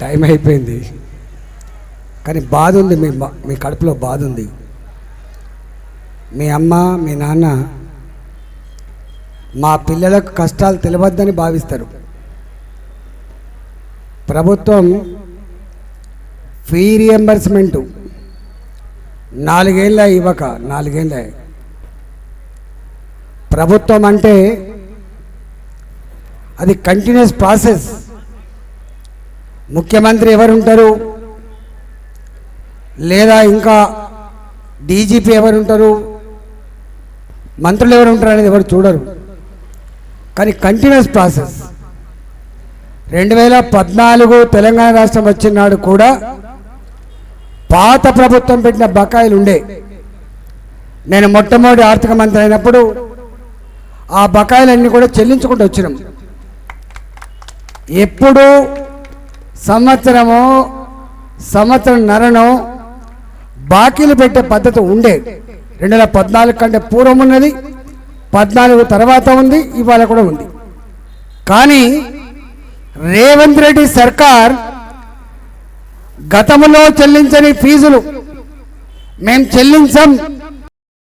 Time అయిపోయింది. కానీ బాధ ఉంది, మీ కడుపులో బాధ ఉంది. మీ అమ్మ మీ నాన్న మా పిల్లలకు కష్టాలు తెలియవద్దని భావిస్తారు. ప్రభుత్వం ఫీ రియంబర్స్మెంటు 4 ఏళ్ళ ఇవ్వక 4 ఏళ్ళ ప్రభుత్వం అంటే అది కంటిన్యూస్ ప్రాసెస్. ముఖ్యమంత్రి ఎవరుంటారు లేదా ఇంకా డీజీపీ ఎవరుంటారు, మంత్రులు ఎవరు ఉంటారు అనేది ఎవరు చూడరు. కానీ కంటిన్యూస్ ప్రాసెస్. 2014 తెలంగాణ రాష్ట్రం వచ్చినాడు కూడా పాత ప్రభుత్వం పెట్టిన బకాయిలు ఉండే. నేను మొట్టమొదటి ఆర్థిక మంత్రి అయినప్పుడు ఆ బకాయిలన్నీ కూడా చెల్లించుకుంటూ వచ్చినాం. ఎప్పుడు సంవత్సరంన్నరనో బాకీలు పెట్టే పద్ధతి ఉండే. 2014 కంటే పూర్వం ఉన్నది, 14 తర్వాత ఉంది, ఇవాళ కూడా ఉంది. కానీ రేవంత్ రెడ్డి సర్కార్ గతంలో చెల్లించని ఫీజులు మేము చెల్లించాం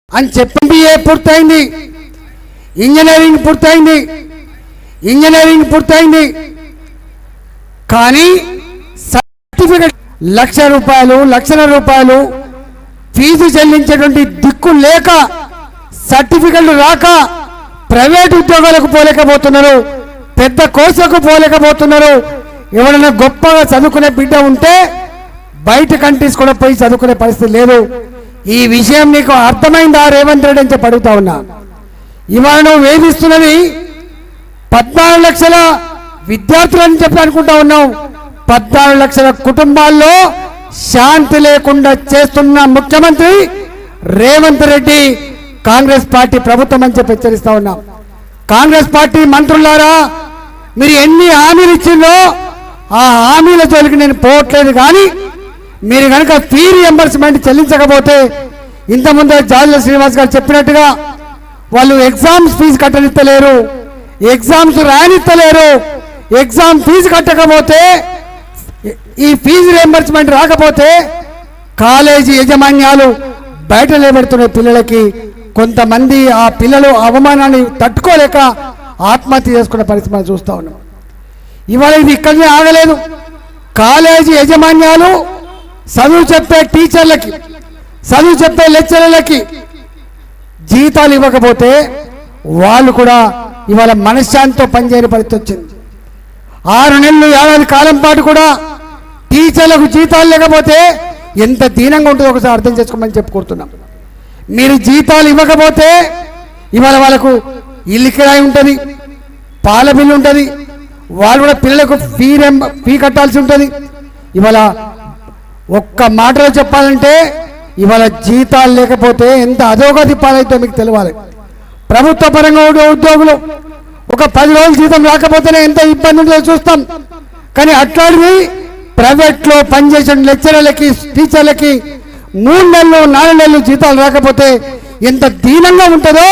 అని చెప్పి MBA పూర్తయింది, ఇంజనీరింగ్ పూర్తయింది. కానీ సర్టిఫికెట్ లక్షల రూపాయలు ఫీజు చెల్లించేటువంటి దిక్కు లేక, సర్టిఫికెట్లు రాక ప్రైవేట్ ఉద్యోగాలకు పోలేకపోతున్నారు, పెద్ద కోర్సులకు పోలేకపోతున్నారు. ఎవరైనా గొప్పగా చదువుకునే బిడ్డ ఉంటే బయట కంట్రీస్ కూడా పోయి చదువుకునే పరిస్థితి లేదు. ఈ విషయం నీకు అర్థమైందా రేవంత్ రెడ్డి అని చెప్పి అడుగుతా ఉన్నా. ఇవాళ నువ్వు వేధిస్తున్నది 14 లక్షల విద్యార్థులని చెప్పి అనుకుంటా ఉన్నావు. 14 లక్షల కుటుంబాల్లో శాంతి లేకుండా చేస్తున్న ముఖ్యమంత్రి రేవంత్ రెడ్డి, కాంగ్రెస్ పార్టీ ప్రభుత్వం అని చెప్పి హెచ్చరిస్తా ఉన్నాం. కాంగ్రెస్ పార్టీ మంత్రులారా, మీరు ఎన్ని హామీలు ఇచ్చిందో ఆ హామీల జోలికి నేను పోవట్లేదు. కానీ మీరు కనుక ఫీ రియంబర్స్మెంట్ చెల్లించకపోతే, ఇంతకుముందు జార్జి శ్రీనివాస్ గారు చెప్పినట్టుగా వాళ్ళు ఎగ్జామ్స్ ఫీజు కట్టనిస్తలేరు, ఎగ్జామ్స్ రానిస్తలేరు. ఎగ్జామ్ ఫీజు కట్టకపోతే, ఈ ఫీజు రియంబర్స్మెంట్ రాకపోతే కాలేజీ యాజమాన్యాలు బయట నిలబెడుతున్న పిల్లలకి కొంతమంది ఆ పిల్లలు అవమానాన్ని తట్టుకోలేక ఆత్మహత్య చేసుకునే పరిస్థితి మనం చూస్తూ ఉన్నాం. ఇవాళ ఇది ఇక్కడనే ఆగలేదు. కాలేజీ యాజమాన్యాలు చదువు చెప్పే టీచర్లకి, చదువు చెప్పే లెక్చరర్లకి జీతాలు ఇవ్వకపోతే వాళ్ళు కూడా ఇవాళ మనశ్శాంతితో పనిచేయని పరిస్థితి వచ్చింది. 6 నెలలు ఏడాది కాలం పాటు కూడా టీచర్లకు జీతాలు లేకపోతే ఎంత దీనంగా ఉంటుందో ఒకసారి అర్థం చేసుకోమని చెప్పుకుంటున్నాం. మీరు జీతాలు ఇవ్వకపోతే ఇవాళ వాళ్ళకు ఇల్లు కిరాయి ఉంటుంది, పాల బిల్లు ఉంటుంది, వాళ్ళు కూడా పిల్లలకు ఫీ కట్టాల్సి ఉంటుంది. ఇవాళ ఒక్క మాటలో చెప్పాలంటే ఇవాళ జీతాలు లేకపోతే ఎంత అధోగతి పాలైతే మీకు తెలియాలి. ప్రభుత్వ పరంగా ఉండే ఉద్యోగులు ఒక 10 రోజులు జీతం రాకపోతేనే ఎంత ఇబ్బంది ఉంటుందో చూస్తాం. కానీ అట్లాంటివి ప్రైవేట్లో పనిచేసిన లెక్చరర్లకి, టీచర్లకి 3 నెలలు 4 నెలలు జీతాలు రాకపోతే ఎంత దీనంగా ఉంటుందో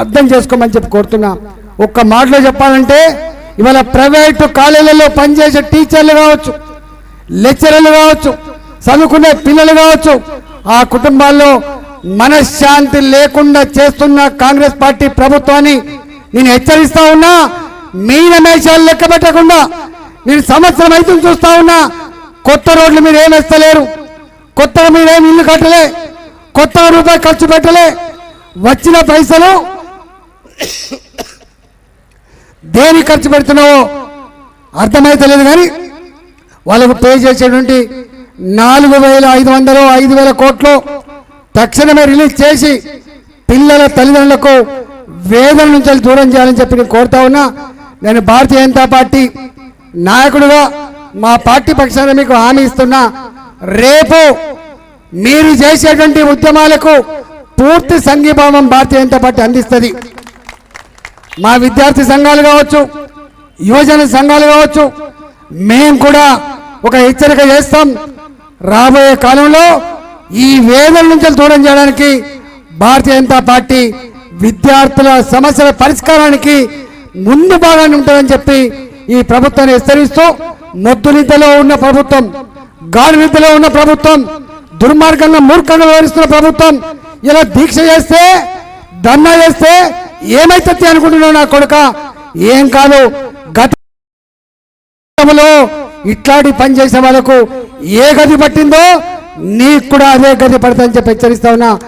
అర్థం చేసుకోమని చెప్పి కోరుతున్నా. ఒక్క మాటలో చెప్పాలంటే ఇవాళ ప్రైవేటు కాలేజీలలో పనిచేసే టీచర్లు కావచ్చు, లెక్చరర్లు కావచ్చు, చదువుకునే పిల్లలు కావచ్చు, ఆ కుటుంబాల్లో మనశ్శాంతి లేకుండా చేస్తున్న కాంగ్రెస్ పార్టీ ప్రభుత్వాన్ని నేను హెచ్చరిస్తా ఉన్నా. మీనమేషాలు లెక్క పెట్టకుండా నేను సంవత్సరం అయితే చూస్తా ఉన్నా. కొత్త రోడ్లు మీరు ఏం వేస్తలేరు, కొత్తగా మీరేం ఇల్లు కట్టలే, కొత్తగా రూపాయి ఖర్చు పెట్టలే. వచ్చిన పైసలు దేనికి ఖర్చు పెడుతున్నావో అర్థమైతలేదు. కానీ వాళ్ళకు పే చేసేటువంటి 4,500 5,000 కోట్లు తక్షణమే రిలీజ్ చేసి పిల్లల తల్లిదండ్రులకు వేదన నుంచి దూరం చేయాలని చెప్పి నేను కోరుతా ఉన్నా. నేను భారతీయ జనతా పార్టీ నాయకుడిగా మా పార్టీ పక్షాన మీకు హామీ ఇస్తున్నా. రేపు మీరు చేసేటువంటి ఉద్యమాలకు పూర్తి సంఘీభావం భారతీయ జనతా పార్టీ అందిస్తుంది. మా విద్యార్థి సంఘాలు కావచ్చు, యువజన సంఘాలు కావచ్చు, మేము కూడా ఒక హెచ్చరిక చేస్తాం. రాబోయే కాలంలో ఈ వేదన నుంచి దూరం చేయడానికి భారతీయ జనతా పార్టీ విద్యార్థుల సమస్యల పరిష్కారానికి ముందు భాగాన్ని ఉంటుందని చెప్పి ఈ ప్రభుత్వాన్ని హెచ్చరిస్తూ మొద్దు నిద్రలో ఉన్న ప్రభుత్వం, గాఢ నిద్రలో ఉన్న ప్రభుత్వం, దుర్మార్గంగా మూర్ఖంగా వ్యవహరిస్తున్న ప్రభుత్వం ఇలా దీక్ష చేస్తే, ధర్నా చేస్తే ఏమైతే అనుకుంటున్నావు నా కొడుక? ఏం కాదు. గతంలో ఇట్లాంటి పని చేసే వాళ్ళకు ఏ గది పట్టిందో నీకు కూడా అదే గది పడుతుందని చెప్పి హెచ్చరిస్తా ఉన్నా.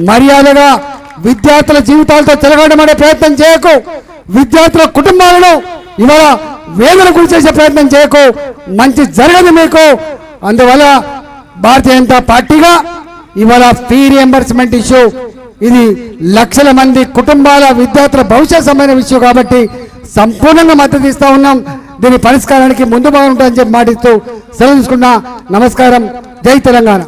మర్యాదగా విద్యార్థుల జీవితాలతో తిరగడమనే ప్రయత్నం చేయకు. విద్యార్థుల కుటుంబాలను ఇవాళ వేదన గురి చేసే ప్రయత్నం చేయకు. మంచి జరగదు మీకు. అందువల్ల భారతీయ జనతా పార్టీగా ఇవాళ ఫీ రియంబర్స్మెంట్ ఇష్యూ ఇది లక్షల మంది కుటుంబాల విద్యార్థుల భవిష్యత్ సంబంధించిన ఇష్యూ కాబట్టి సంపూర్ణంగా మద్దతు ఇస్తా ఉన్నాం. దీని పరిష్కారానికి ముందు బాగుంటుందని చెప్పి మాటిస్తూ సెలవు తీసుకున్నా. నమస్కారం. జై తెలంగాణ.